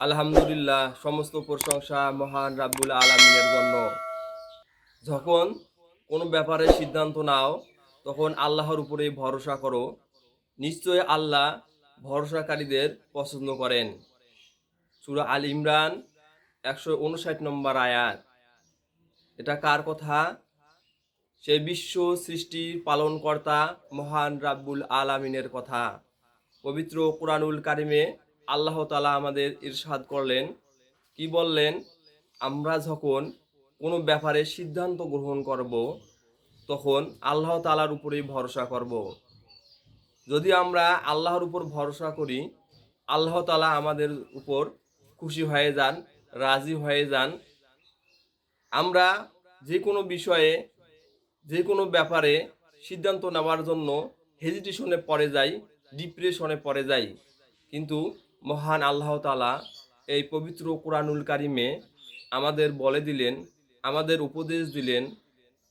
আলহামদুলিল্লাহ, সমস্ত প্রশংসা মহান রাব্বুল আলামিনের জন্য। যখন কোনো ব্যাপারে সিদ্ধান্ত নাও, তখন আল্লাহর উপরেই ভরসা করো। নিশ্চয় আল্লাহ ভরসাকারীদের পছন্দ করেন। সূরা আল ইমরান 159 নম্বর আয়াত। এটা কার কথা? সেই বিশ্ব সৃষ্টির পালনকর্তা মহান রাব্বুল আলামিনের কথা। পবিত্র কুরআনুল কারিমে আল্লাহ তাআলা আমাদের ইরশাদ করলেন, কি বললেন? আমরা যখন কোনো ব্যাপারে সিদ্ধান্ত গ্রহণ করব, তখন আল্লাহ তাআলার উপরেই ভরসা করব। যদি আমরা আল্লাহর উপর ভরসা করি, আল্লাহ তাআলা আমাদের উপর খুশি হয়ে যান, রাজি হয়ে যান। আমরা যে কোনো বিষয়ে, যে কোনো ব্যাপারে সিদ্ধান্ত নেওয়ার জন্য হেজিটেশনে পড়ে যাই, ডিপ্রেশনে পড়ে যাই। কিন্তু মহান আল্লাহ তাআলা এই পবিত্র কোরআনুল কারিমে আমাদের বলে দিলেন, আমাদের উপদেশ দিলেন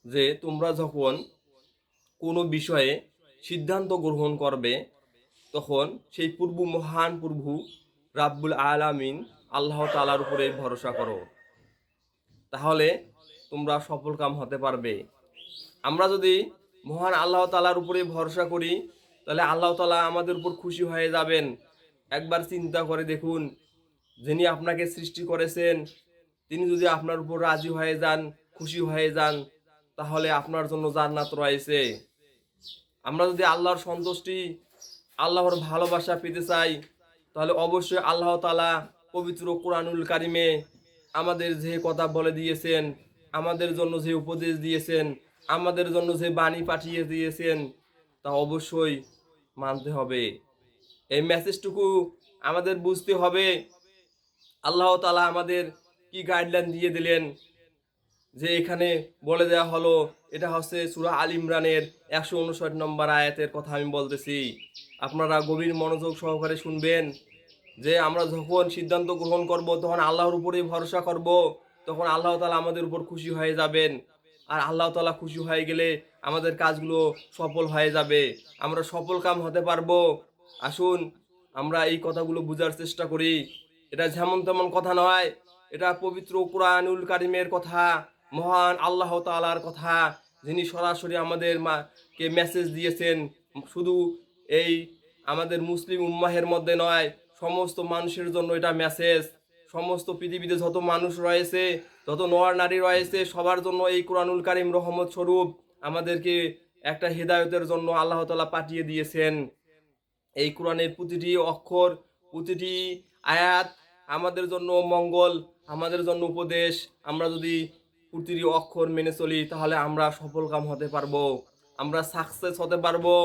যে তোমরা যখন কোনো বিষয়ে সিদ্ধান্ত গ্রহণ করবে, তখন সেই মহান প্রভু রাব্বুল আলামিন আল্লাহ তাআলার উপরে ভরসা করো। তাহলে তোমরা সফলকাম হতে পারবে। আমরা যদি মহান আল্লাহ তাআলার উপরে ভরসা করি, তাহলে আল্লাহ তাআলা আমাদের উপর খুশি হয়ে যাবেন। একবার চিন্তা করে দেখুন, যিনি আপনাকে সৃষ্টি করেছেন, তিনি যদি আপনার উপর রাজি হয়ে যান, খুশি হয়ে যান, তাহলে আপনার জন্য জান্নাত রয়েছে। আমরা যদি আল্লাহর সন্তুষ্টি, আল্লাহর ভালোবাসা পেতে চাই, তাহলে অবশ্যই আল্লাহ তাআলা পবিত্র কোরআনুল কারিমে আমাদের যে কথা বলে দিয়েছেন, আমাদের জন্য যে উপদেশ দিয়েছেন, আমাদের জন্য যে বাণী পাঠিয়ে দিয়েছেন, তা অবশ্যই মানতে হবে। এই মেসেজটুকু আমাদের বুঝতে হবে। আল্লাহ তাআলা আমাদের কি গাইডলাইন দিয়ে দিলেন, যে এখানে বলে দেওয়া হলো, এটা হচ্ছে সূরা আল ইমরানের 159 নম্বর আয়াতের কথা আমি বলতেছি। আপনারা গভীর মনোযোগ সহকারে শুনবেন। যে আমরা যখন সিদ্ধান্ত গ্রহণ করব, তখন আল্লাহর উপরেই ভরসা করব, তখন আল্লাহ তাআলা আমাদের উপর খুশি হয়ে যাবেন। আর আল্লাহ তাআলা খুশি হয়ে গেলে আমাদের কাজগুলো সফল হয়ে যাবে, আমরা সফল কাম হতে পারবো। আসুন আমরা এই কথাগুলো বোঝার চেষ্টা করি। এটা যেমন তেমন কথা নয়, এটা পবিত্র কোরআনুল কারিমের কথা, মহান আল্লাহ তাআলার কথা, যিনি সরাসরি আমাদের কে মেসেজ দিয়েছেন। শুধু এই আমাদের মুসলিম উম্মাহের মধ্যে নয়, সমস্ত মানুষের জন্য এটা মেসেজ। সমস্ত পৃথিবীতে যত মানুষ রয়েছে, যত নর নারী রয়েছে, সবার জন্য এই কোরআনুল কারিম রহমত স্বরূপ আমাদেরকে একটা হেদায়েতের জন্য আল্লাহ তাআলা পাঠিয়ে দিয়েছেন। এই কোরআনের প্রতিটি অক্ষর, প্রতিটি আয়াত আমাদের জন্য মঙ্গল, আমাদের জন্য উপদেশ। আমরা যদি প্রতিটি অক্ষর মেনে চলি, তাহলে আমরা সফলকাম হতে পারবো, আমরা সাকসেস হতে পারবো।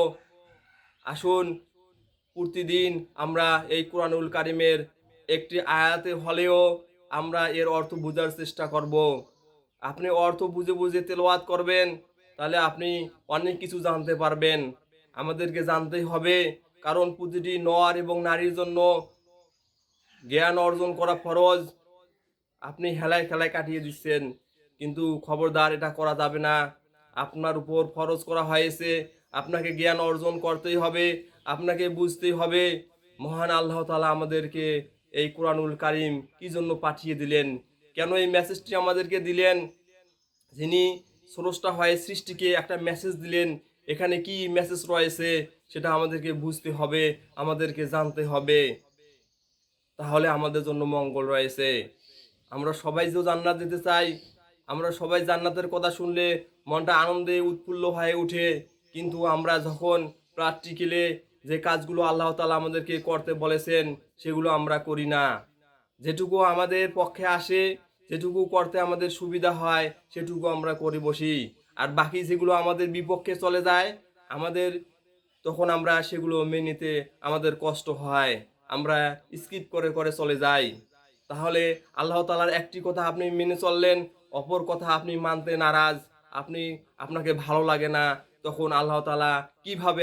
আসুন প্রতিদিন আমরা এই কোরআনুল কারিমের একটি আয়াতে হলেও আমরা এর অর্থ বোঝার চেষ্টা করব। আপনি অর্থ বুঝে বুঝে তেলাওয়াত করবেন, তাহলে আপনি অনেক কিছু জানতে পারবেন। আমাদেরকে জানতেই হবে, কারণ প্রতিটি নর এবং নারীর জন্য জ্ঞান অর্জন করা ফরজ। আপনি হেলায় খেলায় কাটিয়ে দিচ্ছেন, কিন্তু খবরদার এটা করা যাবে না। আপনার উপর ফরজ করা হয়েছে, আপনাকে জ্ঞান অর্জন করতেই হবে, আপনাকে বুঝতেই হবে। মহান আল্লাহ তাআলা আমাদেরকে এই কোরআনুল কারিম কি জন্য পাঠিয়ে দিলেন, কেন এই মেসেজটি আমাদেরকে দিলেন, যিনি স্রষ্টা হয়ে সৃষ্টিকে একটা মেসেজ দিলেন, এখানে কি মেসেজ রয়েছে সেটা আমাদেরকে বুঝতে হবে, আমাদেরকে জানতে হবে। তাহলে আমাদের জন্য মঙ্গল রয়েছে। আমরা সবাই যে জান্নাত যেতে চাই, আমরা সবাই জান্নাতের কথা শুনলে মনটা আনন্দে উৎফুল্ল হয়ে ওঠে। কিন্তু আমরা যখন প্র্যাকটিক্যালে যে কাজগুলো আল্লাহ তাআলা আমাদেরকে করতে বলেছেন, সেগুলো আমরা করি না। যেটুকু আমাদের পক্ষে আসে, যেটুকু করতে আমাদের সুবিধা হয়, সেটুকু আমরা করে বসি। আর বাকি যেগুলো আমাদের বিপক্ষে চলে যায়, আমাদের তখন আমরা সেগুলো মেনে নিতে আমাদের কষ্ট হয়, আমরা স্কিপ করে করে চলে যাই। তাহলে আল্লাহ তাআলার একটি কথা আপনি মেনে চললেন, অপর কথা আপনি মানতে নারাজ, আপনাকে ভালো লাগে না, তখন আল্লাহ তাআলা কিভাবে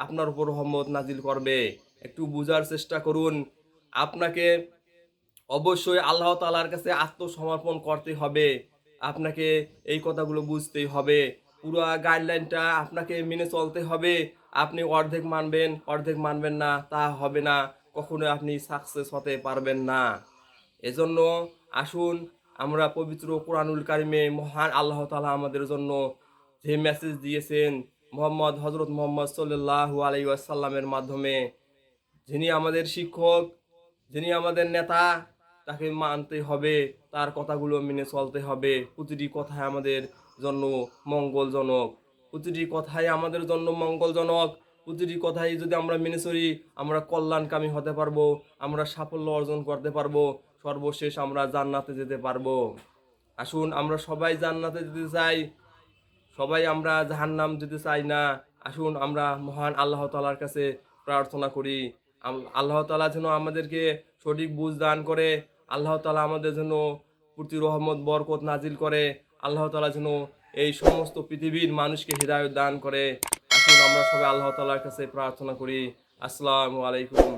আপনার উপর রহমত নাজিল করবে? একটু বুঝার চেষ্টা করুন। আপনাকে অবশ্যই আল্লাহ তাআলার কাছে আত্মসমর্পণ করতে হবে। আপনাকে এই কথাগুলো বুঝতেই হবে। পুরো গাইডলাইনটা আপনাকে মেনে চলতে হবে। আপনি অর্ধেক মানবেন, অর্ধেক মানবেন না, তা হবে না। কখনো আপনি সাকসেস হতে পারবেন না। এজন্য আসুন আমরা পবিত্র কোরআনুল কারিমে মহান আল্লাহ তাআলা আমাদের জন্য যে মেসেজ দিয়েছেন হযরত মুহাম্মদ সাল্লাল্লাহু আলাইহি ওয়াসাল্লামের মাধ্যমে, যিনি আমাদের শিক্ষক, যিনি আমাদের নেতা, তাকে মানতে হবে, তার কথাগুলো মেনে চলতে হবে। প্রতিটি কথাই আমাদের জন্য মঙ্গলজনক, প্রতিটি কথাই আমাদের জন্য মঙ্গলজনক। প্রতিটি কথাই যদি আমরা মেনে চলি, আমরা কল্যাণকামী হতে পারবো, আমরা সাফল্য অর্জন করতে পারবো, সর্বশেষ আমরা জান্নাতে যেতে পারবো। আসুন আমরা সবাই জান্নাতে যেতে চাই, সবাই আমরা জাহান্নাম যেতে চাই না। আসুন আমরা মহান আল্লাহ তাআলার কাছে প্রার্থনা করি, আল্লাহ তাআলা যেন আমাদেরকে সঠিক বুঝ দান করে, আল্লাহ তাআলা আমাদের জন্য প্রতি রহমত বরকত নাজিল করে, আল্লাহ তাআলা যেন এই সমস্ত পৃথিবীর মানুষকে হিদায়ত দান করে। আসুন আমরা সবাই আল্লাহ তাআলার কাছে প্রার্থনা করি। আসসালামু আলাইকুম।